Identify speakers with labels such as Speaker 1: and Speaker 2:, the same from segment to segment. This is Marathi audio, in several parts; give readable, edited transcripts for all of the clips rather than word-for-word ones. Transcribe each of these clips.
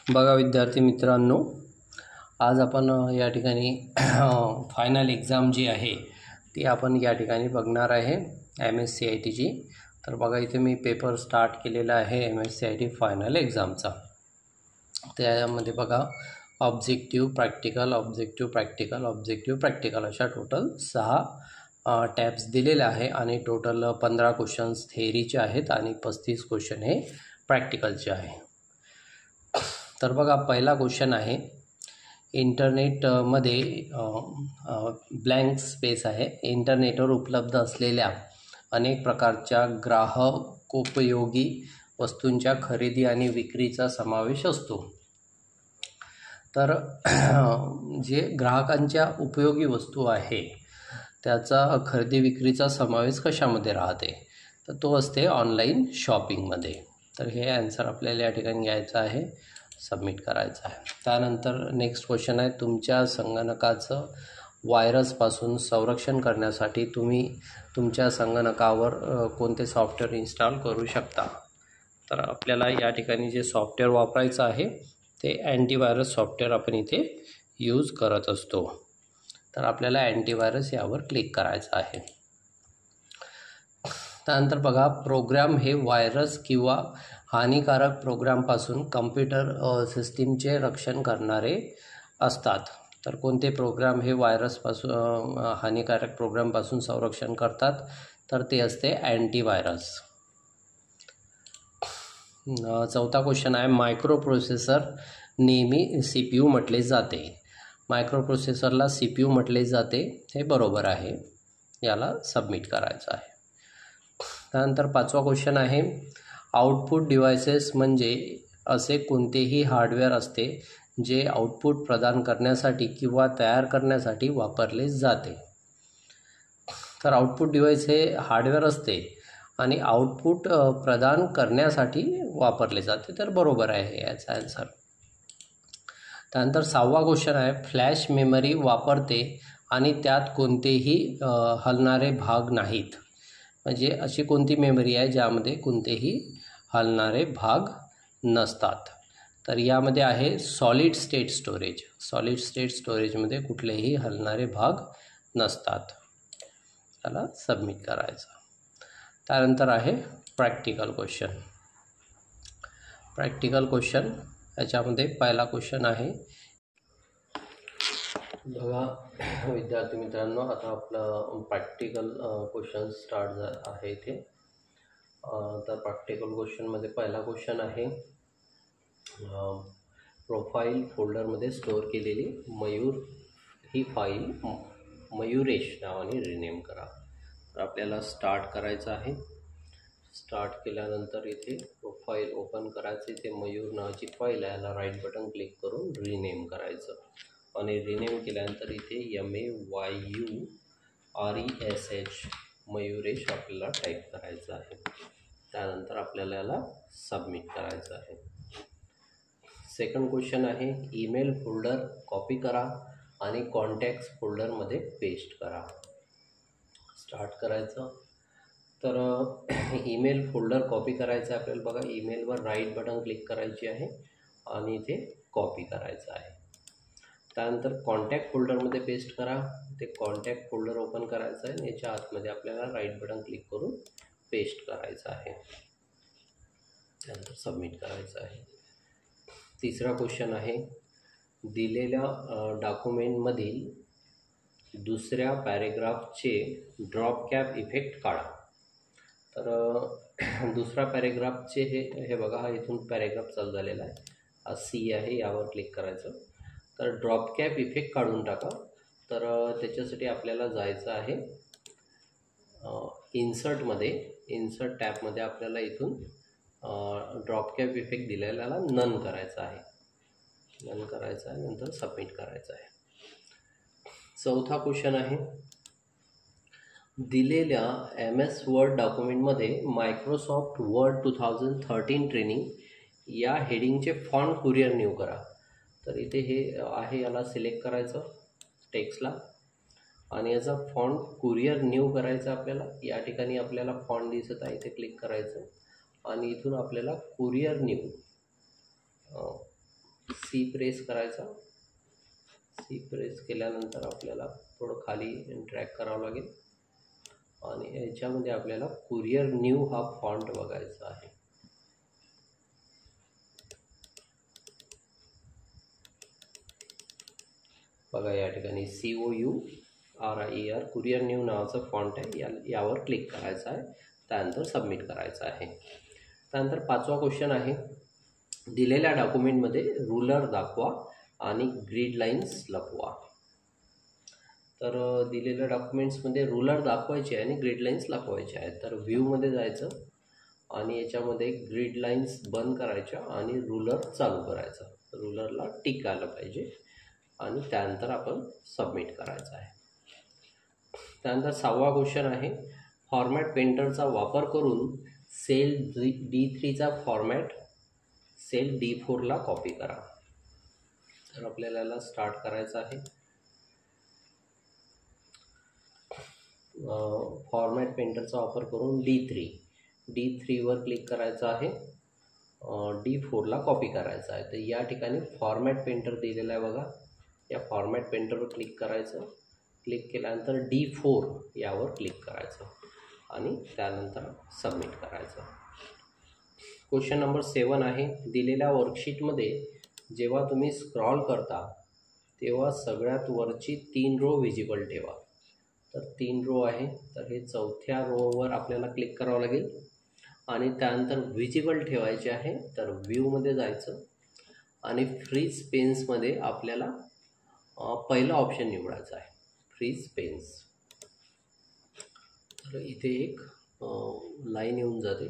Speaker 1: बघा विद्यार्थी मित्रांनो, आज आपण या ठिकाणी फायनल एक्झाम जी आहे ती आपण या ठिकाणी बघणार आहे MSCITची। तर बघा इथे मी पेपर स्टार्ट केलेला आहे MSCIT फायनल एक्झामचा। त्यामध्ये बघा objective practical, objective practical, objective practical अशा टोटल 6 टॅब्स दिलेले आहे आणि टोटल 15 क्वेश्चन्स थेअरीचे आहेत आणि 35 क्वेश्चन हे प्रॅक्टिकलचे आहे। तर बघा पहिला क्वेश्चन आहे, इंटरनेटमध्ये ब्लँक स्पेस आहे। इंटरनेटवर उपलब्ध असलेल्या अनेक प्रकारच्या ग्राहकोपयोगी वस्तूंच्या खरेदी आणि विक्रीचा समावेश असतो। तर जे ग्राहकांच्या उपयोगी वस्तू आहे त्याचा खरेदी विक्रीचा समावेश कशामध्ये राहते, तर तो असते ऑनलाईन शॉपिंगमध्ये। तर हे आन्सर आपल्याला या ठिकाणी घ्यायचं आहे, सबमिट करायचं आहे। त्यानंतर नेक्स्ट क्वेश्चन आहे, तुमच्या संगणकाचं व्हायरसपासून संरक्षण करण्यासाठी तुम्ही तुमच्या संगणकावर कोणते सॉफ्टवेअर इन्स्टॉल करू शकता। तर आपल्याला या ठिकाणी जे सॉफ्टवेअर वापरायचं आहे ते अँटीव्हायरस सॉफ्टवेअर आपण इथे यूज करत असतो। तर आपल्याला अँटीव्हायरस यावर क्लिक करायचं आहे। त्यानंतर बघा, प्रोग्राम हे व्हायरस किंवा हानिकारक प्रोग्रामपासून कम्प्युटर सिस्टीमचे रक्षण करणारे असतात। तर कोणते प्रोग्राम हे व्हायरसपासून हानिकारक प्रोग्रामपासून संरक्षण करतात, तर ते असते अँटीव्हायरस। चौथा क्वेश्चन आहे, मायक्रो प्रोसेसर नेहमी CPU म्हटले जाते। मायक्रो प्रोसेसरला CPU म्हटले जाते, हे बरोबर आहे, याला सबमिट करायचं आहे। त्यानंतर पाचवा क्वेश्चन आहे, आउटपुट डिव्हायसेस म्हणजे असे कोणतेही हार्डवेअर असते जे आउटपुट प्रदान करण्यासाठी किंवा तयार करण्यासाठी वापरले जाते। तर आउटपुट डिव्हाइस हे हार्डवेअर असते आणि आउटपुट प्रदान करण्यासाठी वापरले जाते, तर बरोबर आहे याचा आन्सर। त्यानंतर सहावा क्वेश्चन आहे, फ्लॅश मेमरी वापरते आणि त्यात कोणतेही हलणारे भाग नाहीत। म्हणजे अशी कोणती मेमरी आहे ज्यामध्ये कोणतेही हलणारे भाग नसतात, तर यामध्ये आहे solid state storage. Solid state स्टोरेजमध्ये कुठलेही हलणारे भाग नसतात, त्याला सबमिट करायचं। त्यानंतर आहे प्रॅक्टिकल क्वेश्चन। प्रॅक्टिकल क्वेश्चन याच्यामध्ये पहिला क्वेश्चन आहे, बघा विद्यार्थी मित्रांनो, आता आपलं प्रॅक्टिकल क्वेश्चन स्टार्ट आहे इथे। तर प्रॅक्टिकल क्वेश्चनमध्ये पहिला क्वेश्चन आहे, प्रोफाईल फोल्डरमध्ये स्टोअर केलेली मयूर ही फाईल मयुरेश नावाने रिनेम करा। तर आपल्याला स्टार्ट करायचं आहे। स्टार्ट केल्यानंतर इथे प्रोफाईल ओपन करायचे, ते मयूर नावाची फाईल आहे, याला राईट बटन क्लिक करून रिनेम करायचं आणि रिनेम केल्यानंतर इथे MAYURESH मयुरेश आपल्याला टाईप करायचं आहे। त्यानंतर आपल्याला याला सबमिट करायचं आहे। सेकंड क्वेश्चन आहे, ईमेल फोल्डर कॉपी करा आणि कॉन्टॅक्ट्स फोल्डरमध्ये पेस्ट करा। स्टार्ट करायचं, तर ईमेल फोल्डर कॉपी करायचं आहे आपल्याला। बघा, ईमेलवर राईट बटन क्लिक करायची आहे आणि इथे कॉपी करायचं आहे। त्यानंतर कॉन्टॅक्ट फोल्डरमध्ये पेस्ट करा, ते कॉन्टॅक्ट फोल्डर ओपन करायचं आहे आणि याच्या आतमध्ये आपल्याला राईट बटन क्लिक करून पेस्ट करायचं आहे। त्यानंतर सबमिट करायचं आहे। तिसरा क्वेश्चन आहे, दिलेल्या डॉक्युमेंटमधील दुसऱ्या पॅरेग्राफचे ड्रॉप कॅप इफेक्ट काढा। तर दुसरा पॅरेग्राफचे हे बघा, हा इथून पॅरेग्राफ चालू झालेला आहे, हा C आहे, यावर क्लिक करायचं। तर ड्रॉप कॅप इफेक्ट काढून टाका। तर त्याच्यासाठी आपल्याला जायचं आहे इन्सर्टमध्ये। इन्सर्ट टॅबमध्ये आपल्याला इथून ड्रॉप कॅप इफेक्ट दिलेल्याला नन करायचं आहे, नन करायचं आहे, नंतर सबमिट करायचं आहे। चौथा क्वेश्चन आहे, दिलेल्या MS वर्ड डॉक्युमेंटमध्ये मायक्रोसॉफ्ट वर्ड 2013 ट्रेनिंग या हेडिंगचे फॉन्ट कुरियर न्यू करा। तर इथे हे आहे, याला सिलेक्ट करायचं टेक्स्टला आणि याचा फॉन्ट कुरियर न्यू करायचा आपल्याला। या ठिकाणी आपल्याला फॉन्ट दिसत आहे, इथे क्लिक करायचं आणि इथून आपल्याला कुरियर न्यू सी प्रेस करायचा. सी प्रेस केल्यानंतर आपल्याला थोडं खाली ड्रॅग करावं लागेल आणि याच्यामध्ये आपल्याला कुरिअर न्यू हा फॉन्ट बघायचा आहे. बघा या ठिकाणी COURIER कुरिअर न्यू नावाचं फॉन्ट आहे. यावर क्लिक करायचं आहे. त्यानंतर सबमिट करायचं आहे. त्यानंतर 5वा क्वेश्चन आहे, दिलेल्या डॉक्युमेंटमध्ये रूलर दाखवा आणि ग्रीड लाईन्स लपवा. तर दिलेल्या डॉक्युमेंट्समध्ये रूलर दाखवायचे आणि ग्रीड लाईन्स लपवायचे आहेत. तर व्ह्यूमध्ये जायचं आणि याच्यामध्ये ग्रीड लाईन्स बंद करायच्या आणि रूलर चालू करायचं. रूलरला टिक आलं पाहिजे आणि त्यानंतर आपण सबमिट करायचं आहे. त्यानंतर 6वा क्वेश्चन आहे, फॉर्मॅट पेंटरचा वापर करून सेल D3चा फॉर्मॅट सेल D4ला कॉपी करा. तर आपल्याला याला स्टार्ट करायचं आहे. फॉर्मॅट पेंटरचा वापर करून D3वर क्लिक करायचं आहे. D4ला कॉपी करायचं आहे. तर या ठिकाणी फॉर्मॅट पेंटर दिलेला आहे बघा. या फॉर्मॅट पेंटरवर क्लिक करायचं. क्लिक केल्यानंतर D4 यावर क्लिक करायचं आणि त्यानंतर सबमिट करायचं. क्वेश्चन नंबर 7 आहे, दिलेल्या वर्कशीटमध्ये जेव्हा तुम्ही स्क्रॉल करता तेव्हा सगळ्यात वरची 3 रो व्हिजिबल ठेवा. तर 3 रो आहे. तर हे 4थ्या रोवर आपल्याला क्लिक करावं लागेल आणि त्यानंतर व्हिजिबल ठेवायचे आहे. तर व्ह्यूमध्ये जायचं आणि फ्रीज पेन्समध्ये आपल्याला पहिला ऑप्शन निवडायचा आहे, फ्रीज पेन्स. तर इथे एक लाईन येऊन जाते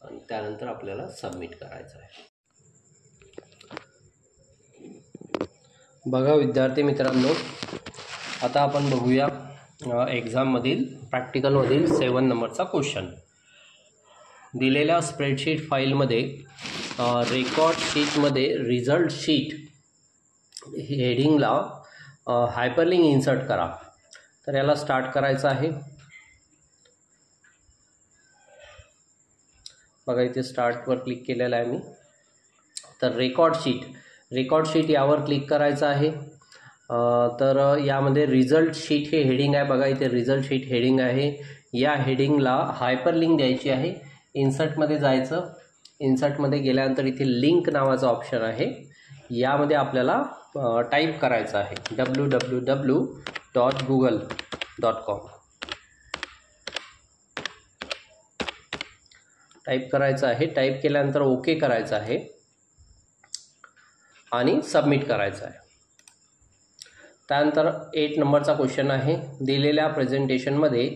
Speaker 1: आणि त्यानंतर आपल्याला सबमिट करायचं आहे. बघा विद्यार्थी मित्रांनो, आता आपण बघूया एक्झाममधील प्रॅक्टिकलमधील 7 नंबरचा क्वेश्चन. दिलेल्या स्प्रेडशीट फाईलमध्ये रेकॉर्ड शीटमध्ये रिझल्ट शीट हेडिंगला हायपरलिंक इन्सर्ट करा. तर याला स्टार्ट करायचं आहे. बघा इथे स्टार्टवर क्लिक केलेलं आहे मी. तर रेकॉर्ड शीट यावर क्लिक करायचं आहे. तर यामध्ये रिझल्ट शीट हे हेडिंग आहे. बघा इथे रिझल्ट शीट हेडिंग आहे. या हेडिंगला हायपरलिंक द्यायची आहे. इन्सर्टमध्ये जायचं. इन्सर्टमध्ये गेल्यानंतर इथे लिंक नावाचा ऑप्शन आहे. यामध्ये आपल्याला टाईप करायचं आहे www.google.com. टाईप करायचं आहे. टाईप केल्यानंतर ओके करायचं आहे आणि सबमिट करायचं आहे. त्यानंतर 8 नंबरचा क्वेश्चन आहे, दिलेल्या प्रेझेंटेशनमध्ये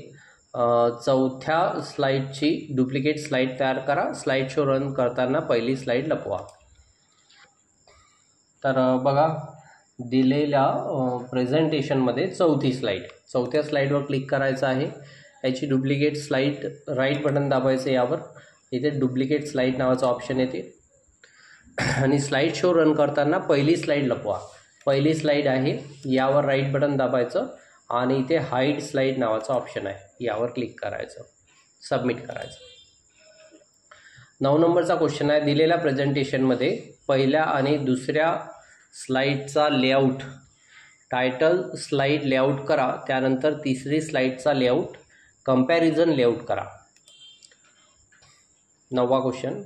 Speaker 1: 4थ्या स्लाईडची डुप्लिकेट स्लाईड तयार करा. स्लाईड शो रन करताना पहिली स्लाईड लपवा. तर बघा दिलेल्या प्रेझेंटेशनमध्ये 4थी स्लाईड, 4थ्या स्लाईडवर क्लिक करायचं आहे. याची डुप्लिकेट स्लाईड राईट बटन दाबायचं. यावर इथे डुप्लिकेट स्लाईड नावाचा ऑप्शन येते आणि स्लाईड शो रन करताना पहिली स्लाईड लपवा. पहिली स्लाईड आहे. यावर राईट बटन दाबायचं आणि इथे हाईड स्लाईड नावाचा ऑप्शन आहे. यावर क्लिक करायचं. सबमिट करायचं. 9 नंबरचा क्वेश्चन आहे, दिलेल्या प्रेझेंटेशनमध्ये पहिल्या आणि दुसऱ्या स्लाईडचा लेआउट टायटल स्लाईड लेआउट करा. त्यानंतर तिसरी स्लाईडचा लेआउट कंपॅरिझन लेआउट करा. 9वा क्वेश्चन,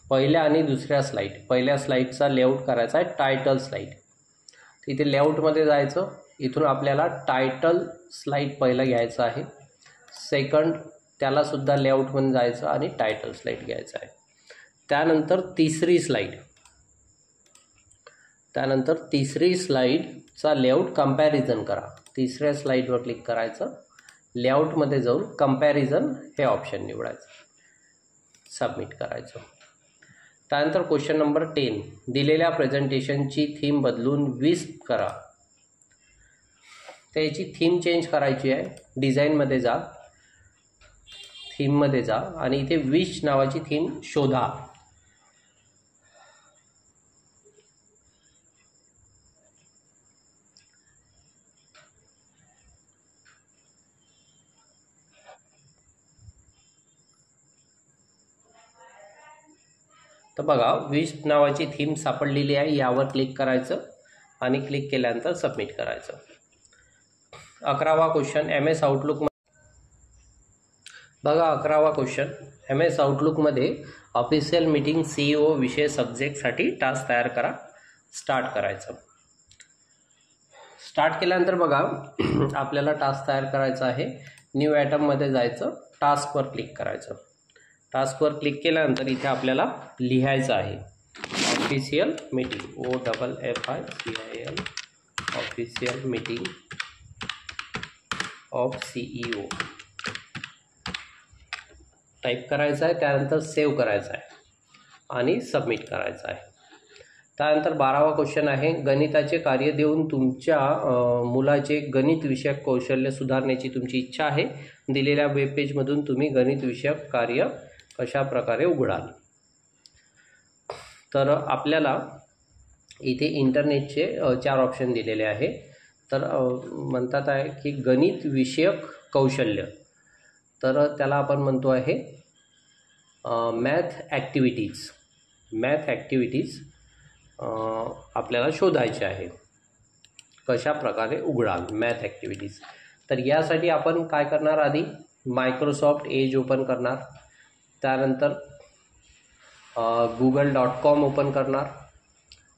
Speaker 1: पहिल्या आणि दुसऱ्या स्लाईड, पहिल्या स्लाईडचा लेआउट करायचा आहे टायटल स्लाईड. तिथे लेआउटमध्ये जायचं. इथून आपल्याला टायटल स्लाईड पहिलं घ्यायचं आहे. सेकंड त्यालासुद्धा लेआउटमध्ये जायचं आणि टायटल स्लाईड घ्यायचं आहे. त्यानंतर तिसरी स्लाईडचा लेआउट कंपॅरिझन करा. तिसऱ्या स्लाईडवर क्लिक करायचं. लेआउटमध्ये जाऊन कंपॅरिझन हे ऑप्शन निवडायचं. सबमिट करायचं. त्यानंतर क्वेश्चन नंबर 10, दिलेल्या प्रेझेंटेशनची थीम बदलून विस्प करा. त्याची थीम चेंज करायची आहे. डिझाईनमध्ये जा, थीममध्ये जा आणि इथे विश नावाची थीम शोधा. तर बघा विश नावाची थीम सापडलेली आहे, यावर क्लिक करायचं आणि क्लिक केल्यानंतर सबमिट करायचं. 11वा क्वेश्चन MS आउटलुक. बघा 11वा क्वेश्चन, MS आउटलुकमध्ये ऑफिशियल मीटिंग CEO विषय सब्जेक्टसाठी टास्क तयार करा. स्टार्ट करायचं. स्टार्ट केल्यानंतर बघा आपल्याला टास्क तयार करायचा आहे. न्यू आयटममध्ये जायचं, टास्कवर क्लिक करायचं. टास्कवर क्लिक केल्यानंतर इथे आपल्याला लिहायचं आहे official meeting, OFFICIL, official meeting of CEO type करायचं आहे. त्यानंतर सेव्ह करायचं आहे आणि सबमिट करायचं आहे. त्यानंतर 12वा क्वेश्चन आहे, गणिताचे कार्य देऊन तुमच्या मुलाचे गणित विषयक कौशल्य सुधारण्याची तुमची इच्छा आहे. दिलेल्या वेब पेजमधून तुम्ही गणित विषयक कार्य कशा प्रकारे उघडाल. तर आपल्याला इथे इंटरनेटचे 4 ऑप्शन दिलेले आहे. तर म्हणतात आहे की गणित विषयक कौशल्य, तर त्याला आपण म्हणतो आहे मॅथ ॲक्टिव्हिटीज आपल्याला शोधायचे आहे. कशा प्रकारे उघडाल मॅथ ॲक्टिव्हिटीज. तर यासाठी आपण काय करणार, आधी मायक्रोसॉफ्ट एज ओपन करणार. त्यानंतर google.com ओपन करणार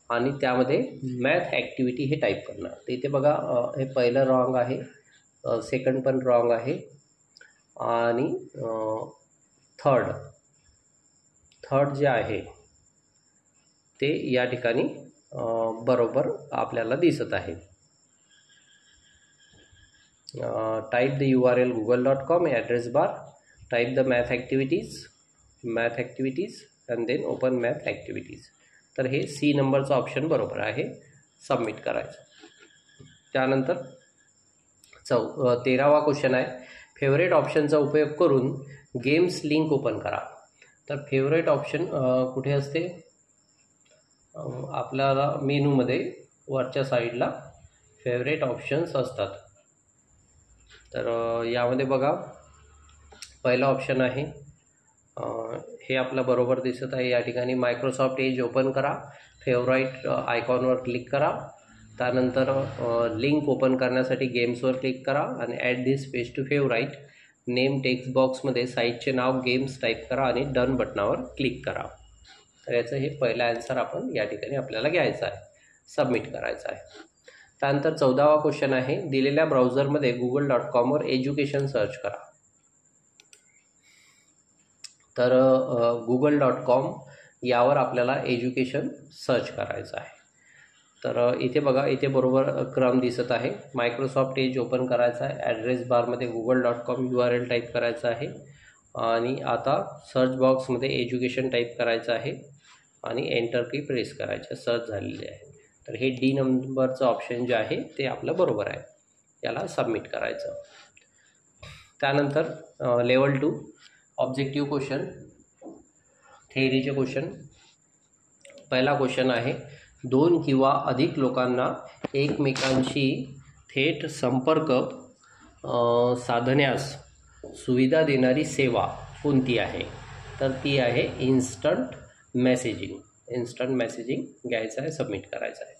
Speaker 1: आणि त्यामध्ये मॅथ ॲक्टिव्हिटी हे टाईप करणार. तर इथे बघा हे पहिलं रॉंग आहे, सेकंड पण रॉंग आहे आणि थर्ड जे आहे ते या ठिकाणी बरोबर आपल्याला दिसत आहे. Type the URL google.com, address bar, type the math activities and then open math activities. तर हे C नंबरचं ऑप्शन बरोबर आहे. सबमिट करायचं. त्यानंतर 13वा क्वेश्चन आहे, फेवरेट ऑप्शनचा उपयोग करून गेम्स लिंक ओपन करा. तर फेवरेट ऑप्शन कुठे असते, आपल्याला मेनूमध्ये वरच्या साईडला फेवरेट ऑप्शन्स असतात. तर यामध्ये बघा पहिला ऑप्शन आहे, हे आपलं बरोबर दिसत आहे. या ठिकाणी मायक्रोसॉफ्ट एज ओपन करा, फेवराईट आयकॉनवर क्लिक करा. त्यानंतर लिंक ओपन करण्यासाठी गेम्सवर क्लिक करा आणि add this page to favourite. Name text बॉक्समध्ये साईटचे नाव गेम्स टाईप करा आणि डन बटनावर क्लिक करा. तर याचं हे पहिला आन्सर आपण या ठिकाणी आपल्याला घ्यायचा आहे, सबमिट करायचा आहे. त्यानंतर 14वा क्वेश्चन आहे, दिलेल्या ब्राउझरमध्ये google.com एज्युकेशन सर्च करा. तर google.com यावर आपल्याला एज्युकेशन सर्च करायचं आहे. तर इथे बघा इथे बरोबर क्रम दिसत आहे. मायक्रोसॉफ्ट एज ओपन करायचा आहे, ॲड्रेस बारमध्ये google.com URL टाईप करायचं आहे आणि आता सर्च बॉक्समध्ये एज्युकेशन टाईप करायचं आहे आणि एंटर की प्रेस करायचं. सर्च झालेले आहे. तर हे D नंबरचं ऑप्शन जे आहे ते आपलं बरोबर आहे. याला सबमिट करायचं. त्यानंतर लेवल 2 ऑब्जेक्टिव्ह क्वेश्चन, थेअरीचे क्वेश्चन. पहिला क्वेश्चन आहे, 2 किंवा अधिक लोकांना एकमेकांशी थेट संपर्क साधण्यास सुविधा देणारी सेवा कोणती आहे. तर ती आहे इन्स्टंट मेसेजिंग घ्यायचं आहे, सबमिट करायचं आहे.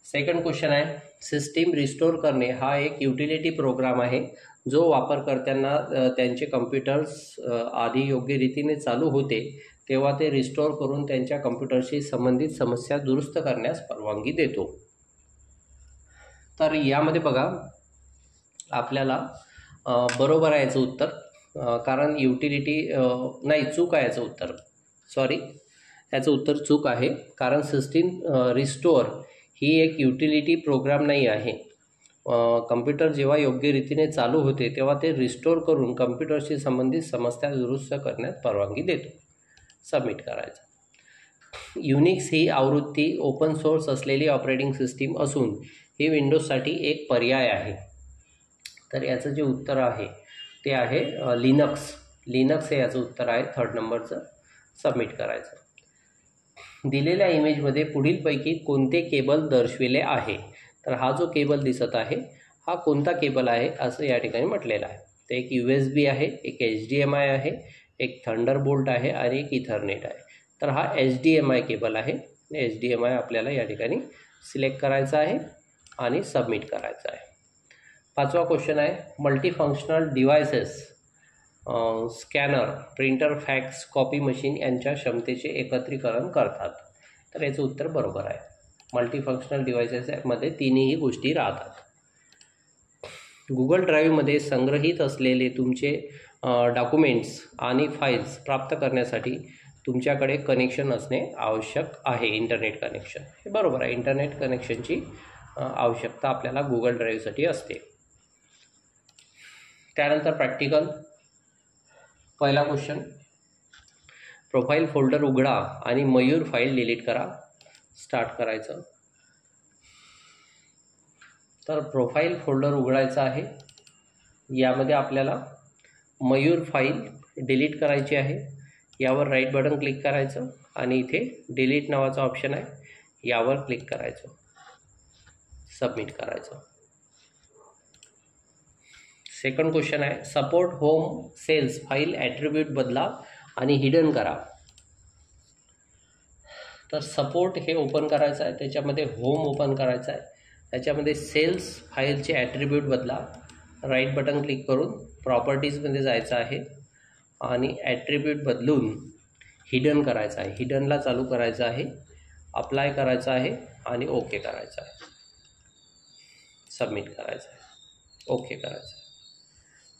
Speaker 1: सेकंड क्वेश्चन आहे, सिस्टीम रिस्टोर करणे हा एक युटिलिटी प्रोग्राम आहे जो वापरकर्त्यांना त्यांचे कम्प्युटर्स आधी योग्य रीतीने चालू होते तेव्हा ते रिस्टोर करून त्यांच्या कम्प्युटरशी संबंधित समस्या दुरुस्त करण्यास परवानगी देतो. तर यामध्ये बघा आपल्याला बरोबर आहे याचं उत्तर, कारण युटिलिटी नाही, चूक आहे याचं उत्तर, याचं उत्तर चूक आहे. कारण सिस्टीम रिस्टोअर ही एक युटिलिटी प्रोग्राम नाही आहे. कम्प्युटर जेव्हा योग्य रीतीने चालू होते तेव्हा ते रिस्टोर करून कम्प्युटरशी संबंधित समस्या दुरुस्त करण्यास परवानगी देतो. सबमिट करायचं. युनिक्स ही आवृत्ती ओपन सोर्स असलेली ऑपरेटिंग सिस्टीम असून ही विंडोजसाठी एक पर्याय आहे. तर याचं जे उत्तर आहे ते आहे लिनक्स हे याचं उत्तर आहे, 3rd नंबरचं. सबमिट करायचं. दिलेल्या इमेजमध्ये पुढीलपैकी कोणते केबल दर्शविले आहे. तर हा जो केबल दिसत आहे हा कोणता केबल आहे असं या ठिकाणी म्हटलेलं आहे. ते एक USB आहे, एक HDMI आहे, एक थंडरबोल्ट आहे आणि एक इथरनेट आहे. तर हा HDMI केबल आहे. HDMI आपल्याला या ठिकाणी सिलेक्ट करायचा आहे आणि सबमिट करायचा आहे. 5वा क्वेश्चन आहे multifunctional devices scanner, printer, fax, copy machine यांच्या क्षमतेचे एकत्रीकरण करतात. तर याचं उत्तर बरोबर आहे. मल्टीफंक्शनल डिव्हायसेसमध्ये तिन्ही गोष्टी राहतात. गुगल ड्राईव्हमध्ये संग्रहित असलेले तुमचे डॉक्युमेंट्स आणि फाईल्स प्राप्त करण्यासाठी तुमच्याकडे कनेक्शन असणे आवश्यक आहे. इंटरनेट कनेक्शन हे बरोबर आहे. इंटरनेट कनेक्शनची आवश्यकता आपल्याला गुगल ड्राईव्हसाठी असते. त्यानंतर प्रॅक्टिकल. पहिला क्वेश्चन, प्रोफाईल फोल्डर उघडा आणि मयूर फाईल डिलीट करा. स्टार्ट करायचं. तर प्रोफाईल फोल्डर उघडायचं आहे. यामध्ये आपल्याला मयूर फाईल डिलीट करायची आहे. यावर राईट बटन क्लिक करायचं आणि इथे डिलीट नावाचा ऑप्शन आहे, यावर क्लिक करायचं, सबमिट करायचं. सेकंड क्वेश्चन आहे support home sales file attribute बदला आणि हिडन करा. तर सपोर्ट हे ओपन करायचं आहे, त्याच्यामध्ये होम ओपन करायचं आहे, त्याच्यामध्ये सेल्स फाईलचे ॲट्रिब्यूट बदला. राईट बटन क्लिक करून प्रॉपर्टीजमध्ये जायचं आहे आणि ॲट्रिब्यूट बदलून हिडन करायचं आहे. हिडनला चालू करायचं आहे, अप्लाय करायचं आहे आणि ओके करायचं आहे, सबमिट करायचं आहे, ओके करायचं आहे.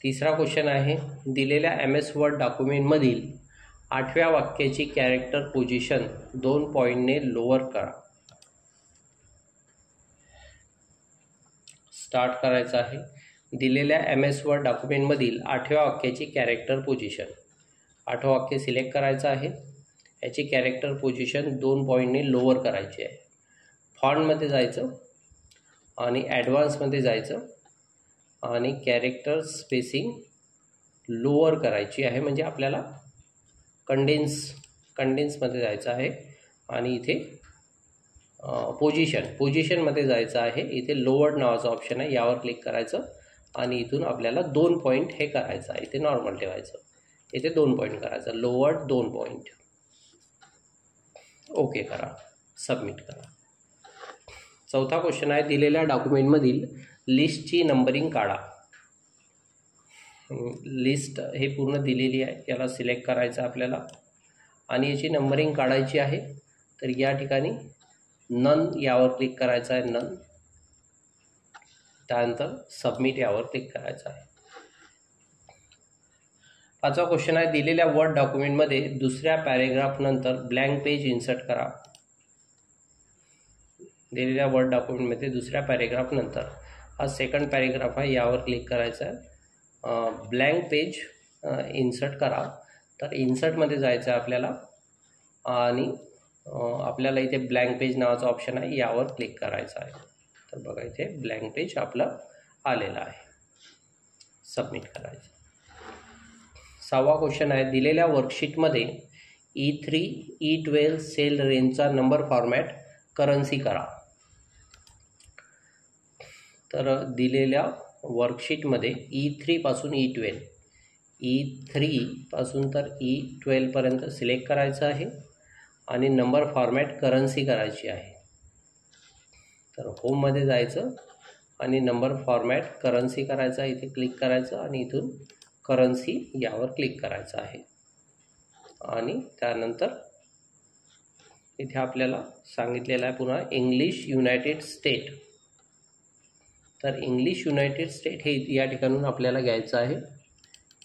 Speaker 1: तिसरा क्वेश्चन आहे दिलेल्या MS वर्ड डॉक्युमेंटमधील 8व्या वाक्याची कॅरेक्टर पोझिशन 2 पॉईंटने लोअर करा. स्टार्ट करायचं आहे. दिलेल्या MS वर्ड डॉक्युमेंटमधील 8व्या वाक्याची कॅरेक्टर पोझिशन. 8वं वाक्य सिलेक्ट करायचं आहे. याची कॅरेक्टर पोझिशन 2 पॉईंटने लोअर करायची आहे. फॉन्टमध्ये जायचं आणि ॲडव्हान्समध्ये जायचं आणि कॅरेक्टर स्पेसिंग लोअर करायची आहे. म्हणजे आपल्याला कंडेन्समध्ये जायचं आहे आणि इथे पोझिशनमध्ये जायचं आहे. इथे लोअर नावाचं ऑप्शन आहे, यावर क्लिक करायचं आणि इथून आपल्याला 2 पॉईंट हे करायचं आहे. इथे नॉर्मल ठेवायचं, इथे 2 पॉईंट करायचं, लोअर 2 पॉईंट. ओके करा, सबमिट करा. चौथा क्वेश्चन आहे दिलेल्या डॉक्युमेंटमधील लिस्टची नंबरिंग काढा. लिस्ट हे पूर्ण दिलेली आहे, याला सिलेक्ट करायचं आपल्याला आणि याची नंबरिंग काढायची आहे. तर या ठिकाणी नन यावर क्लिक करायचं आहे, नन. त्यानंतर सबमिट यावर क्लिक करायचं आहे. 5वा क्वेश्चन आहे दिलेल्या वर्ड डॉक्युमेंटमध्ये दुसऱ्या पॅरेग्राफ नंतर ब्लँक पेज इन्सर्ट करा. दिलेल्या वर्ड डॉक्युमेंटमध्ये दुसऱ्या पॅरेग्राफ नंतर हा सेकंड पॅरेग्राफ आहे, यावर क्लिक करायचं आहे. ब्लँक पेज इन्सर्ट करा. तर इन्सर्टमध्ये जायचं आहे आपल्याला आणि आपल्याला इथे ब्लँक पेज नावाचा ऑप्शन आहे, यावर क्लिक करायचं आहे. तर बघा इथे ब्लँक पेज आपलं आलेलं आहे, सबमिट करायचं. 6वा क्वेश्चन आहे दिलेल्या वर्कशीटमध्ये E3 E12 सेल रेंजचा नंबर फॉर्मॅट करन्सी करा. तर दिलेल्या वर्कशीटमध्ये E3 पासून E12, E3 पासून तर E12 पर्यंत सिलेक्ट करायचं आहे आणि नंबर फॉर्मॅट करन्सी करायची आहे. तर होममध्ये जायचं आणि नंबर फॉर्मॅट करन्सी करायचा, इथे क्लिक करायचं आणि इथून करन्सी यावर क्लिक करायचं आहे आणि त्यानंतर इथे आपल्याला सांगितलेलं आहे पुन्हा इंग्लिश युनायटेड स्टेट. तर इंग्लिश युनायटेड स्टेट हे या ठिकाणून आपल्याला घ्यायचं आहे.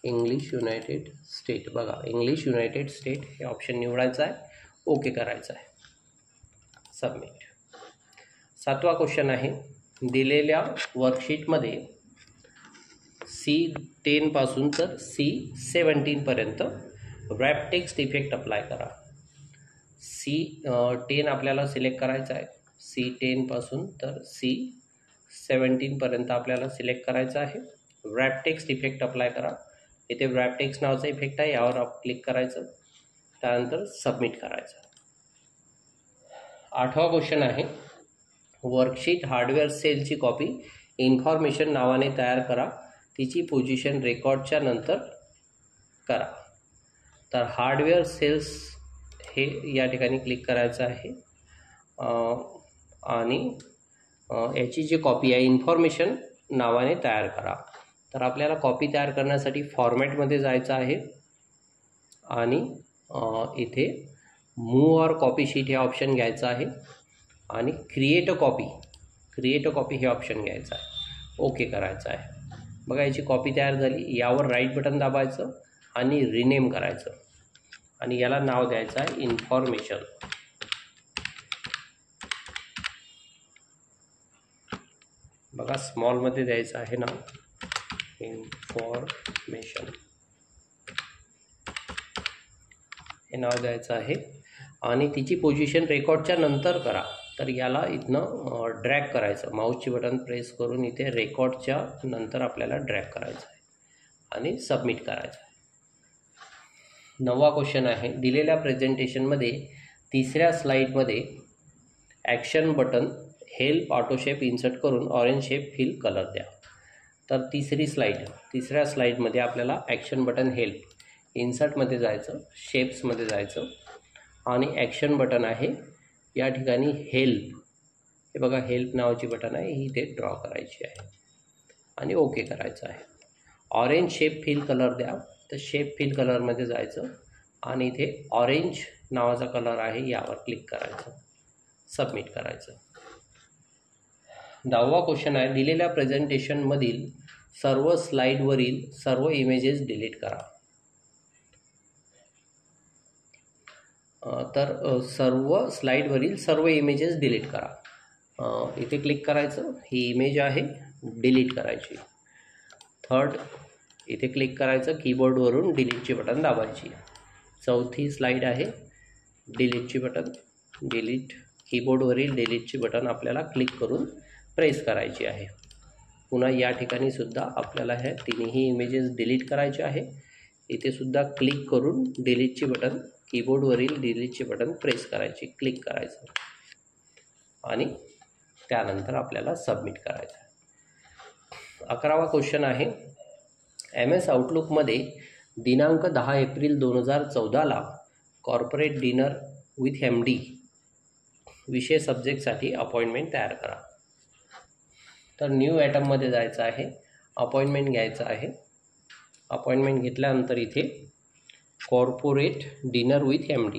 Speaker 1: इंग्लिश युनायटेड स्टेट, बघा इंग्लिश युनायटेड स्टेट हे ऑप्शन निवडायचं आहे, ओके करायचं आहे, सबमिट. 7वा क्वेश्चन आहे दिलेल्या वर्कशीटमध्ये C10 पासून तर C17 पर्यंत रॅप टेक्स्ट इफेक्ट अप्लाय करा. C10 आपल्याला सिलेक्ट करायचं आहे. C10 पासून तर C17 पर्यंत आपल्याला सिलेक्ट करायचं आहे. रॅप टेक्स्ट इफेक्ट अप्लाय करा. इथे रॅप टेक्स्ट नावाचा इफेक्ट आहे, यावर क्लिक करायचं, त्यानंतर सबमिट करायचं. 8वा क्वेश्चन आहे वर्कशीट हार्डवेअर सेलची कॉपी इन्फॉर्मेशन नावाने तयार करा. तिची पोझिशन रेकॉर्डच्या नंतर करा. तर हार्डवेअर सेल्स हे या ठिकाणी क्लिक करायचं आहे आणि याची जी कॉपी आहे इन्फॉर्मेशन नावाने तयार करा. तर आपल्याला कॉपी तयार करण्यासाठी फॉर्मॅटमध्ये जायचं आहे आणि इथे मूव्ह ऑर कॉपी शीट हे ऑप्शन घ्यायचं आहे आणि क्रिएट अ कॉपी हे ऑप्शन घ्यायचं आहे. ओके करायचं आहे. बघा याची कॉपी तयार झाली. यावर राईट बटन दाबायचं आणि रिनेम करायचं आणि याला नाव द्यायचं आहे इन्फॉर्मेशन. बघा स्मॉलमध्ये द्यायचं आहे नाव इन्फॉर्मेशन हे नाव द्यायचं आहे आणि तिची पोझिशन रेकॉर्डच्या नंतर करा. तर याला इथनं ड्रॅग करायचं, माऊसची बटन प्रेस करून इथे रेकॉर्डच्या नंतर आपल्याला ड्रॅग करायचं आहे आणि सबमिट करायचं आहे. 9वा क्वेश्चन आहे, दिलेल्या प्रेझेंटेशनमध्ये तिसऱ्या स्लाईडमध्ये action button help auto shape insert करून ऑरेंज शेप फिल कलर द्या. तर तिसऱ्या स्लाईडमध्ये आपल्याला ॲक्शन बटन हेल्प इन्सर्टमध्ये जायचं, शेप्समध्ये जायचं आणि ॲक्शन बटन आहे या ठिकाणी हेल्प, हे बघा हेल्प नावाची बटन आहे ही इथे ड्रॉ करायची आहे आणि ओके करायचं आहे. ऑरेंज शेप फिल कलर द्या. तर शेप फिल कलरमध्ये जायचं आणि इथे ऑरेंज नावाचा कलर आहे यावर क्लिक करायचं, सबमिट करायचं. 10वा क्वेश्चन आहे, दिलेल्या प्रेझेंटेशनमधील सर्व स्लाईडवरील सर्व इमेजेस डिलीट करा. तर सर्व स्लाईडवरील सर्व इमेजेस डिलीट करा. इथे क्लिक करायचं, ही इमेज आहे डिलीट करायची. थर्ड इथे क्लिक करायचं, कीबोर्डवरून डिलीटची बटन दाबायची. चौथी स्लाईड आहे डिलीटची बटन, कीबोर्डवरील डिलीटची बटन आपल्याला क्लिक करून प्रेस करायची आहे. पुन्हा या ठिकाणी सुद्धा आपल्याला ह्या तिन्ही इमेजेस डिलीट करायचे आहे. इथे सुद्धा क्लिक करून डिलीटची बटन, कीबोर्डवरील डिलीटची बटन प्रेस करायची, क्लिक करायचं आणि त्यानंतर आपल्याला सबमिट करायचं आहे. 11वा क्वेश्चन आहे, MS आउटलुकमध्ये दिनांक 10 एप्रिल 2014ला कॉर्पोरेट डिनर विथ MD विषय सब्जेक्टसाठी अपॉइंटमेंट तयार करा. तर न्यू आयटममध्ये जायचं आहे, अपॉइंटमेंट घ्यायचं आहे. अपॉइंटमेंट घेतल्यानंतर इथे कॉर्पोरेट डिनर विथ MD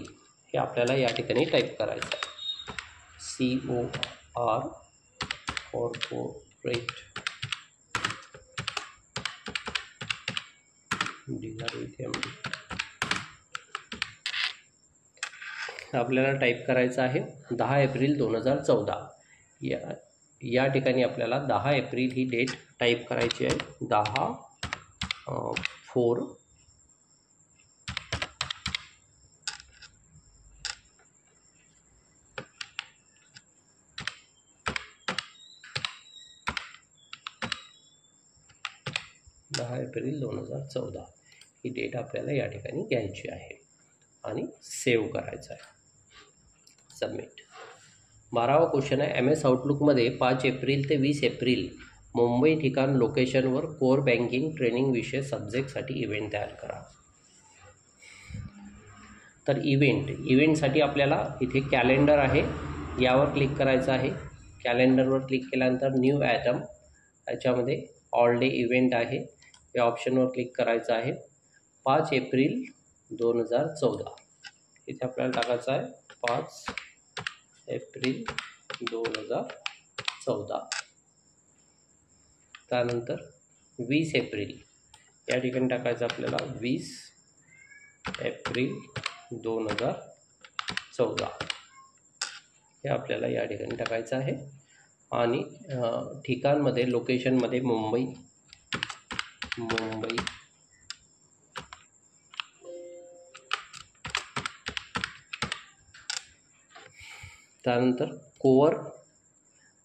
Speaker 1: हे आपल्याला या ठिकाणी टाईप करायचं आहे. COR corporate dinner with MD आपल्याला टाईप करायचं आहे 10 एप्रिल 2014. या ठिकाणी आपल्याला 10 एप्रिल ही डेट टाईप करायची आहे. 10/4 10 एप्रिल 2014 ही डेट आपल्याला या ठिकाणी घ्यायची आहे आणि सेव्ह करायचं आहे, सबमिट. 12वा क्वेश्चन आहे, MS आउटलुकमध्ये 5 एप्रिल ते 20 एप्रिल मुंबई ठिकाण लोकेशनवर कोर बँकिंग ट्रेनिंग विषय सब्जेक्टसाठी इव्हेंट तयार करा. तर इव्हेंटसाठी आपल्याला इथे कॅलेंडर आहे यावर क्लिक करायचं आहे. कॅलेंडरवर क्लिक केल्यानंतर न्यू आयटम याच्यामध्ये ऑल डे इव्हेंट आहे, या ऑप्शनवर क्लिक करायचं आहे. 5 एप्रिल 2014 इथे आपल्याला टाकायचं आहे 5 एप्रिल 2014. त्यानंतर 20 एप्रिल या ठिकाणी टाकायचं आपल्याला 20 एप्रिल 2014 हे आपल्याला या ठिकाणी टाकायचं आहे आणि ठिकाणमध्ये लोकेशनमध्ये मुंबई त्यानंतर core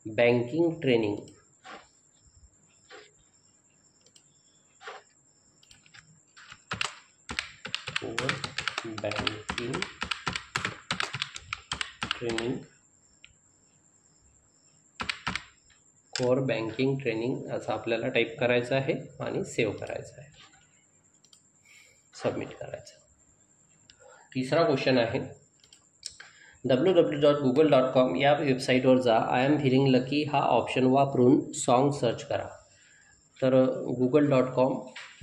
Speaker 1: banking training core banking training असं आपल्याला टाईप करायचं आहे आणि सेव्ह करायचं आहे, सबमिट करायचं. 3रा क्वेश्चन आहे, www.google.com या वेबसाईटवर जा. आय एम फिलिंग लकी हा ऑप्शन वापरून सॉन्ग सर्च करा. तर google.com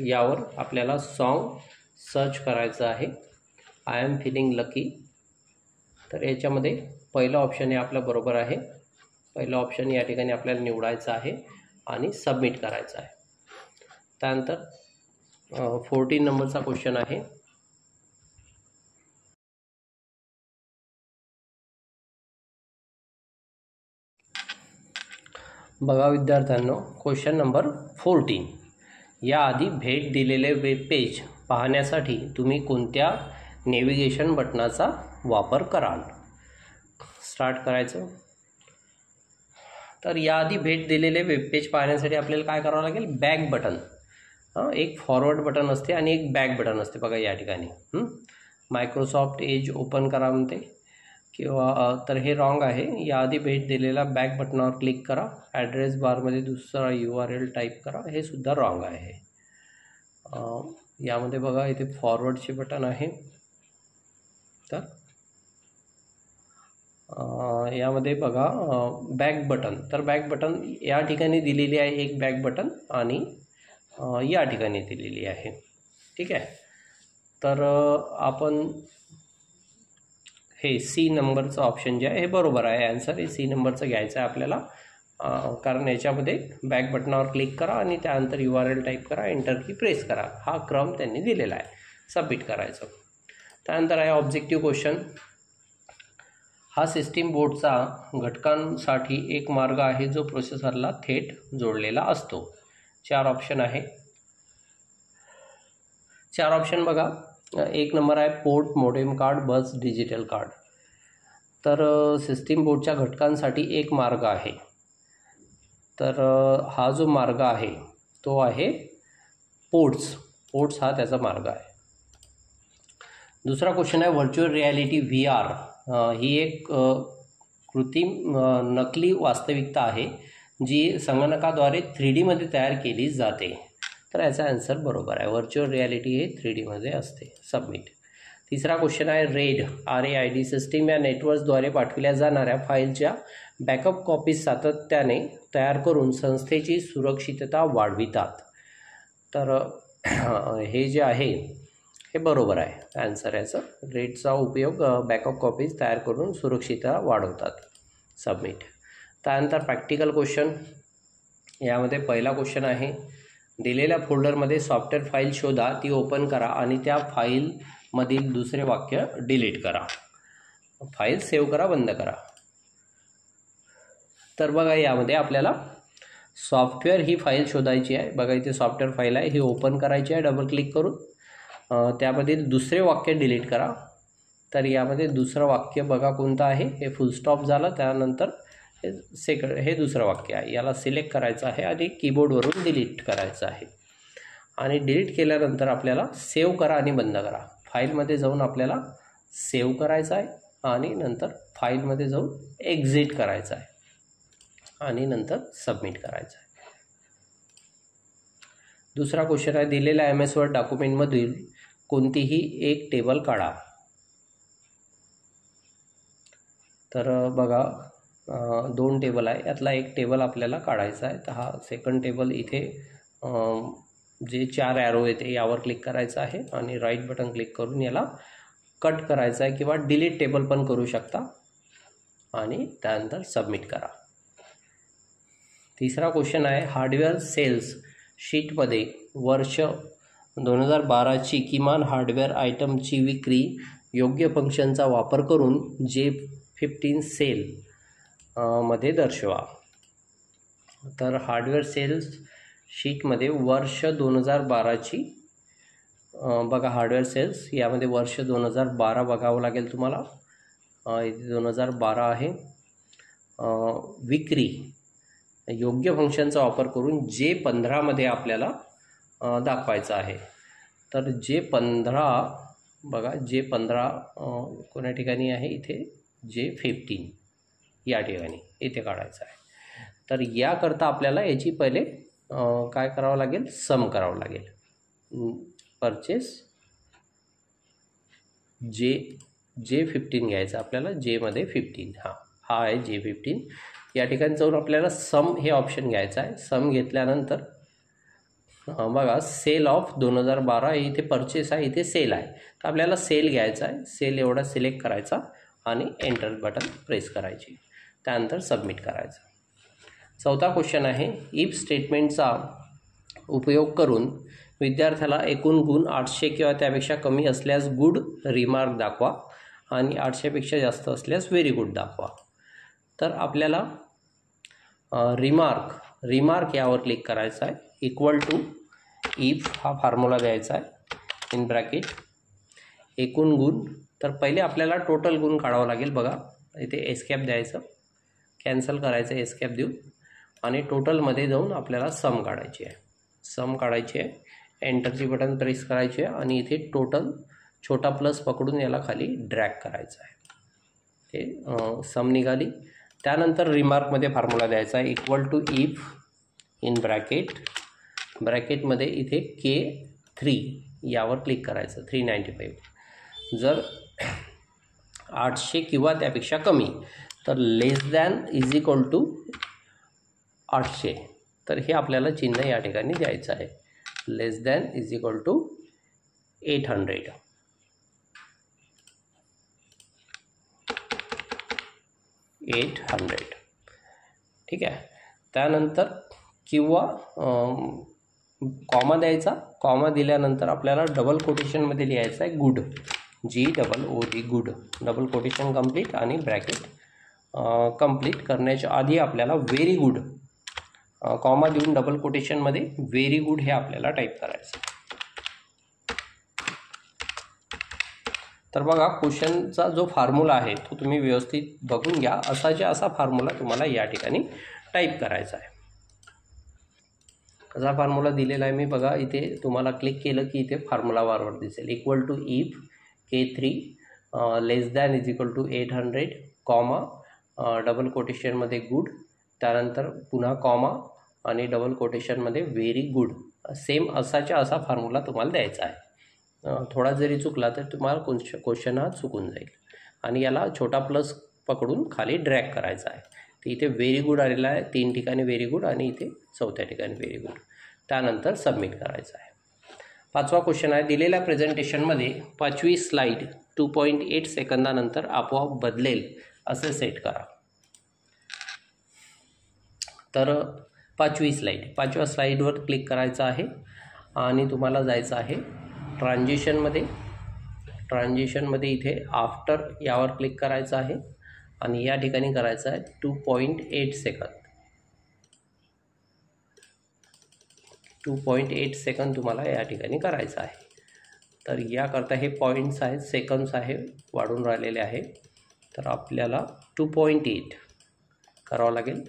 Speaker 1: यावर आपल्याला सॉन्ग सर्च करायचं आहे. I'm feeling lucky. तर याच्यामध्ये पहिलं ऑप्शन हे आपलं बरोबर आहे. पहिलं ऑप्शन या ठिकाणी आपल्याला निवडायचं आहे आणि सबमिट करायचं आहे. त्यानंतर 14 नंबरचा क्वेश्चन आहे. बघा विद्यार्थ्यांनो, क्वेश्चन नंबर 14. याआधी भेट दिलेले वेब पेज पाहण्यासाठी तुम्ही कोणत्या नेव्हिगेशन बटनाचा वापर कराल? स्टार्ट करायचं. तर याआधी भेट दिलेले वेब पेज पाहण्यासाठी आपल्याला काय करावं लागेल? Back button. एक फॉरवर्ड बटन असते आणि एक बॅक बटन असते. बघा या ठिकाणी मायक्रोसॉफ्ट एज ओपन करा म्हणते किंवा तर हे रॉंग आहे. याआधी भेट दिलेला बॅक बटनावर क्लिक करा. ॲड्रेस बारमध्ये दुसरा URL टाईप करा. हे सुद्धा रॉंग आहे. यामध्ये बघा इथे फॉरवर्डचे बटन आहे. तर यामध्ये बघा बॅक बटन. तर बॅक बटन या ठिकाणी दिलेली आहे एक बॅक बटन आणि या ठिकाणी दिलेली आहे. ठीक आहे. तर आपण हे C नंबरचं ऑप्शन जे आहे हे बरोबर आहे. आन्सर हे C नंबरचं घ्यायचं आहे आपल्याला. कारण याच्यामध्ये बॅक बटनावर क्लिक करा आणि त्यानंतर URL टाईप करा, एंटर की प्रेस करा. हा क्रम त्यांनी दिलेला आहे. सबमिट करायचं. त्यानंतर आहे ऑब्जेक्टिव्ह क्वेश्चन. हा सिस्टीम बोर्डचा घटकांसाठी एक मार्ग आहे जो प्रोसेसरला थेट जोडलेला असतो. 4 ऑप्शन आहे. 4 ऑप्शन बघा. 1 नंबर आहे पोर्ट, मोडेम कार्ड, बस, डिजिटल कार्ड. तर सिस्टीम बोर्डच्या घटकांसाठी एक मार्ग आहे. तर हा जो मार्ग आहे तो आहे पोर्ट्स हा त्याचा मार्ग आहे. दुसरा क्वेश्चन आहे व्हर्च्युअल रियालिटी VR ही एक कृत्रिम नकली वास्तविकता आहे जी संगणकाद्वारे 3D मध्ये तयार केली जाते. तर याचा आन्सर बरोबर आहे. व्हर्च्युअल रियालिटी हे 3D मध्ये असते. सबमिट. तिसरा क्वेश्चन आहे RAID सिस्टीम या नेटवर्क्सद्वारे पाठविल्या जाणाऱ्या फाईलच्या बॅकअप कॉपीज सातत्याने तयार करून संस्थेची सुरक्षितता वाढवितात. तर हे जे आहे हे बरोबर आहे. आन्सर याचं RAIDचा उपयोग बॅकअप कॉपीज तयार करून सुरक्षितता वाढवतात. सबमिट. त्यानंतर प्रॅक्टिकल क्वेश्चन. यामध्ये पहिला क्वेश्चन आहे दिलेल्या फोल्डरमध्ये सॉफ्टवेअर फाईल शोधा, ती ओपन करा आणि त्या फाईलमधील दुसरे वाक्य डिलीट करा. फाईल सेव्ह करा, बंद करा. तर बघा यामध्ये आपल्याला सॉफ्टवेअर ही फाईल शोधायची आहे. बघा इथे सॉफ्टवेअर फाईल आहे, ही ओपन करायची आहे डबल क्लिक करून. त्यामधील दुसरे वाक्य डिलीट करा. तर यामध्ये दुसरं वाक्य बघा कोणतं आहे? हे फुल स्टॉप झालं. त्यानंतर हे दुसरं वाक्य आहे. याला सिलेक्ट करायचं आहे आणि कीबोर्डवरून डिलीट करायचं आहे. आणि डिलीट केल्यानंतर आपल्याला सेव्ह करा आणि बंद करा. फाईलमध्ये जाऊन आपल्याला सेव्ह करायचं आहे आणि नंतर फाईलमध्ये जाऊन एक्झिट करायचं आहे आणि नंतर सबमिट करायचं आहे. दुसरा क्वेश्चन आहे दिलेल्या MS वर्ड डॉक्युमेंटमधील कोणतीही एक टेबल काढा. तर बघा 2 टेबल आहे. यातला एक टेबल आपल्याला काढायचा आहे. तर हा सेकंड टेबल इथे जे 4 ॲरो येते यावर क्लिक करायचं आहे आणि राईट बटन क्लिक करून याला कट करायचं आहे किंवा डिलीट टेबल पण करू शकता आणि त्यानंतर सबमिट करा. तिसरा क्वेश्चन आहे हार्डवेअर सेल्स शीटमध्ये वर्ष 2012ची किमान हार्डवेअर आयटमची विक्री योग्य फंक्शनचा वापर करून J15 सेल मध्ये दर्शवा. तर हार्डवेअर सेल्स शीटमध्ये वर्ष 2012ची बघा हार्डवेअर सेल्स यामध्ये वर्ष 2012 बघावं लागेल तुम्हाला. इथे 2012 आहे. विक्री योग्य फंक्शनचा वापर करून J15 मध्ये आपल्याला दाखवायचं आहे. तर J15 बघा J15 कोण्या ठिकाणी आहे? इथे J15 या ठिकाणी इथे काढायचं आहे. तर याकरता आपल्याला याची पहिले काय करावं लागेल? सम करावं लागेल. परचेस J15 घ्यायचं आपल्याला, Jमध्ये 15 हा आहे J15. या ठिकाणी जाऊन आपल्याला सम हे ऑप्शन घ्यायचं आहे. सम घेतल्यानंतर बघा सेल ऑफ 2012 इथे परचेस आहे, इथे सेल आहे, तर आपल्याला सेल घ्यायचा आहे. सेल एवढा सिलेक्ट करायचा आणि एंटर बटन प्रेस करायचे, त्यानंतर सबमिट करायचं. चौथा क्वेश्चन आहे, इफ स्टेटमेंटचा उपयोग करून विद्यार्थ्याला एकूण गुण 800 किंवा त्यापेक्षा कमी असल्यास गुड रिमार्क दाखवा आणि 800पेक्षा जास्त असल्यास व्हेरी गुड दाखवा. तर आपल्याला रिमार्क यावर क्लिक करायचं आहे. इक्वल टू इफ हा फॉर्म्युला द्यायचा आहे, इन ब्रॅकेट एकूण गुण. तर पहिले आपल्याला टोटल गुण काढावं लागेल. बघा इथे एस्केप द्यायचं, कॅन्सल करायचं एस्केप देऊन, आणि टोटलमध्ये जाऊन आपल्याला सम काढायची आहे. सम काढायची आहे, एंटरची बटन प्रेस करायचे आणि इथे टोटल छोटा प्लस पकडून याला खाली ड्रॅग करायचं आहे. ते सम निघाली. त्यानंतर रिमार्कमध्ये फॉर्म्युला द्यायचा आहे, इक्वल टू इफ इन ब्रॅकेटमध्ये इथे K3 यावर क्लिक करायचं, 395. जर 800 किंवा त्यापेक्षा कमी, तर लेस दॅन इज इक्वल टू 800. तर हे आपल्याला चिन्ह या ठिकाणी द्यायचं आहे, लेस दॅन इज इक्वल टू 800. ठीक आहे. त्यानंतर किंवा कॉमा द्यायचा. कॉमा दिल्यानंतर आपल्याला डबल कोटेशनमध्ये लिहायचं आहे good, GOOD good. Double quotation complete आणि ब्रॅकेट कंप्लीट करण्याच्या आधी आपल्याला व्हेरी गुड कॉमा देऊन डबल कोटेशनमध्ये व्हेरी गुड हे आपल्याला टाईप करायचं. तर बघा क्वेश्चनचा जो फॉर्म्युला आहे तो तुम्ही व्यवस्थित बघून घ्या. असा फॉर्म्युला तुम्हाला या ठिकाणी टाईप करायचा आहे. असा फॉर्म्युला दिलेला आहे मी. बघा इथे तुम्हाला क्लिक केलं की इथे फॉर्म्युला बारवर दिसेल, equal to if K3 less than is equal to 800 comma double कोटेशनमध्ये गुड, त्यानंतर पुन्हा कॉमा आणि डबल कोटेशनमध्ये व्हेरी गुड. सेम असा फॉर्म्युला तुम्हाला द्यायचा आहे. थोडा जरी चुकला तर तुम्हाला क्वेश्चन हा चुकून जाईल. आणि याला छोटा प्लस पकडून खाली ड्रॅग करायचा आहे. तर इथे व्हेरी गुड आलेला आहे, 3 ठिकाणी व्हेरी गुड आणि इथे 4थ्या ठिकाणी व्हेरी गुड. त्यानंतर सबमिट करायचं आहे. 5वा क्वेश्चन आहे, दिलेल्या प्रेझेंटेशनमध्ये 5वी स्लाईड 2.8 सेकंदानंतर आपोआप बदलेल असे सेट करा. तर 5व्या स्लाईडवर क्लिक करायचं आहे आणि तुम्हाला जायचं आहे ट्रान्झिशनमध्ये इथे आफ्टर यावर क्लिक करायचं आहे आणि या ठिकाणी करायचं आहे 2.8 सेकंद. 2.8 सेकंद तुम्हाला या ठिकाणी करायचं आहे. तर याकरता हे पॉईंट्स आहेत, सेकंड्स आहे, वाढून राहिलेले आहे. तर आपल्याला 2.8 करावं लागेल.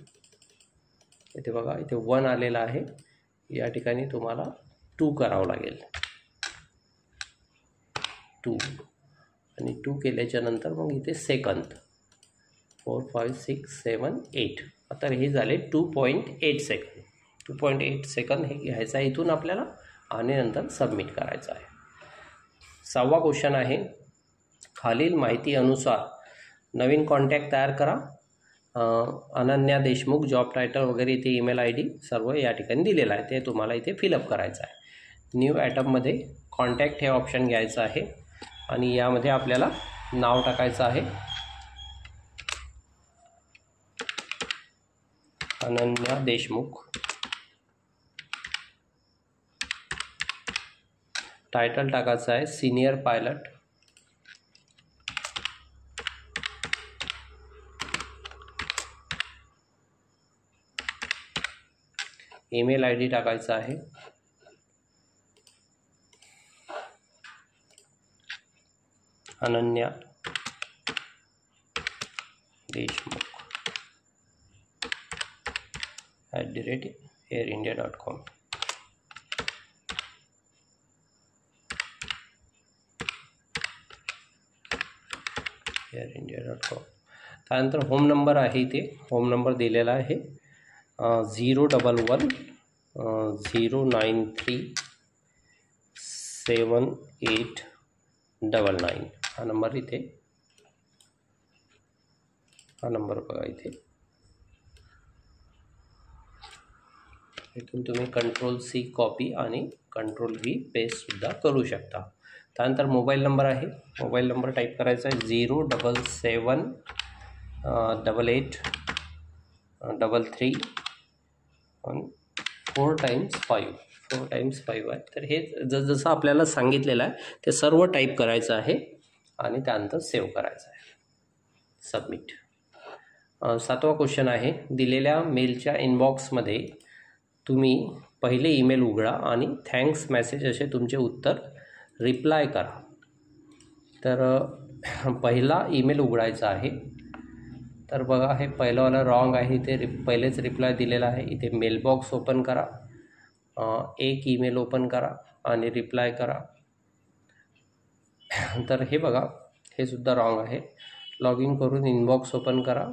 Speaker 1: इथे बघा इथे 1 आलेला आहे, या ठिकाणी तुम्हाला 2 करावं लागेल. 2 आणि 2 केल्याच्या नंतर मग इथे सेकंद 4, 5, 6, 7, 8. आता हे झाले 2.8 सेकंद. 2.8 सेकंद हे घ्यायचं आहे इथून आपल्याला आणि नंतर सबमिट करायचं आहे. 6वा क्वेश्चन आहे, खालील माहिती अनुसार नवीन कॉन्टॅक्ट तयार करा. अनन्या देशमुख, जॉब टायटल वगैरे इथे ईमेल ID सर्व या ठिकाणी दिलेलं आहे, ते तुम्हाला इथे फिलअप करायचं आहे. न्यू आयटममध्ये कॉन्टॅक्ट हे ऑप्शन घ्यायचं आहे आणि यामध्ये आपल्याला नाव टाकायचं आहे, अनन्या देशमुख. टायटल टाकायचं आहे सिनियर पायलट. ईमेल ID टाकायचा आहे अनन्या देशमुख @airindia.com. airindia.com. त्यानंतर होम नंबर आहे, इथे होम नंबर दिलेला आहे 011 093 7899. हा नंबर इथे हा नंबर बघा इथे, इथून तुम्ही Ctrl+C कॉपी आणि Ctrl+V पेस्टसुद्धा करू शकता. त्यानंतर मोबाईल नंबर आहे, मोबाईल नंबर टाईप करायचा आहे 0778833 4 टाइम्स 5 आहे. तर हे जसं आपल्याला सांगितलेलं आहे ते सर्व टाईप करायचं आहे आणि त्यानंतर सेव्ह करायचं आहे. सबमिट. 7वा क्वेश्चन आहे, दिलेल्या मेलच्या इनबॉक्समध्ये तुम्ही पहिले ईमेल उघडा आणि थँक्स मेसेज असे तुमचे उत्तर रिप्लाय करा. तर पहिला ईमेल उघडायचा आहे. तर बघा हे पहिलंवाला रॉंग आहे, इथे पहिलेच रिप्लाय दिलेला आहे. इथे मेलबॉक्स ओपन करा, एक ईमेल ओपन करा आणि रिप्लाय करा. तर हे बघा हे सुद्धा रॉंग आहे. लॉग इन करून इनबॉक्स ओपन करा,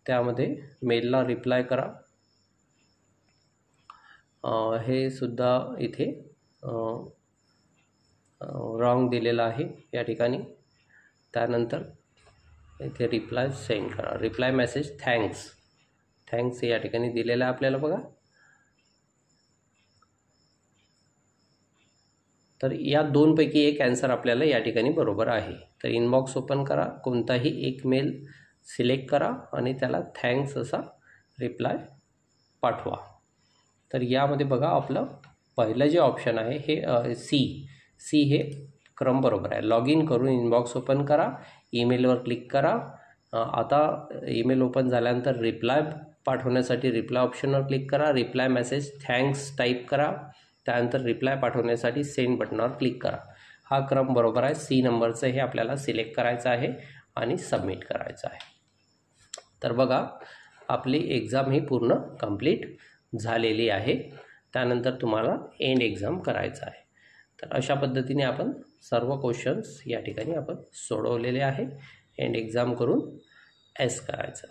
Speaker 1: त्यामध्ये मेलला रिप्लाय करा. हे सुद्धा इथे रॉंग दिलेलं आहे या ठिकाणी. त्यानंतर इथे रिप्लाय सेंड करा, रिप्लाय मेसेज थँक्स या ठिकाणी दिलेलं आहे आपल्याला बघा. तर या दोनपैकी एक ॲन्सर आपल्याला या ठिकाणी बरोबर आहे. तर इनबॉक्स ओपन करा, कोणताही एक मेल सिलेक्ट करा आणि त्याला थँक्स असा रिप्लाय पाठवा. तर यामध्ये बघा आपलं पहिलं जे ऑप्शन आहे हे सी हे क्रम बरोबर आहे. लॉग इन करून इनबॉक्स ओपन करा, ईमेलवर क्लिक करा. आता ईमेल ओपन झाल्यानंतर रिप्लाय पाठवण्यासाठी रिप्लाय ऑप्शनवर क्लिक करा, रिप्लाय मेसेज थँक्स टाईप करा, त्यानंतर रिप्लाय पाठवण्यासाठी सेंड बटनावर क्लिक करा. हा क्रम बरोबर आहे. सी नंबरचं हे आपल्याला सिलेक्ट करायचं आहे आणि सबमिट करायचं आहे. तर बघा आपली एक्झाम ही पूर्ण कंप्लीट झालेली आहे. त्यानंतर तुम्हाला एंड एक्झाम करायचं आहे. तर अशा पद्धतीने आपण सर्व क्वेश्चन्स या ठिकाणी आपण सोडवलेले आहे. एंड एक्झाम करून एस करायचं.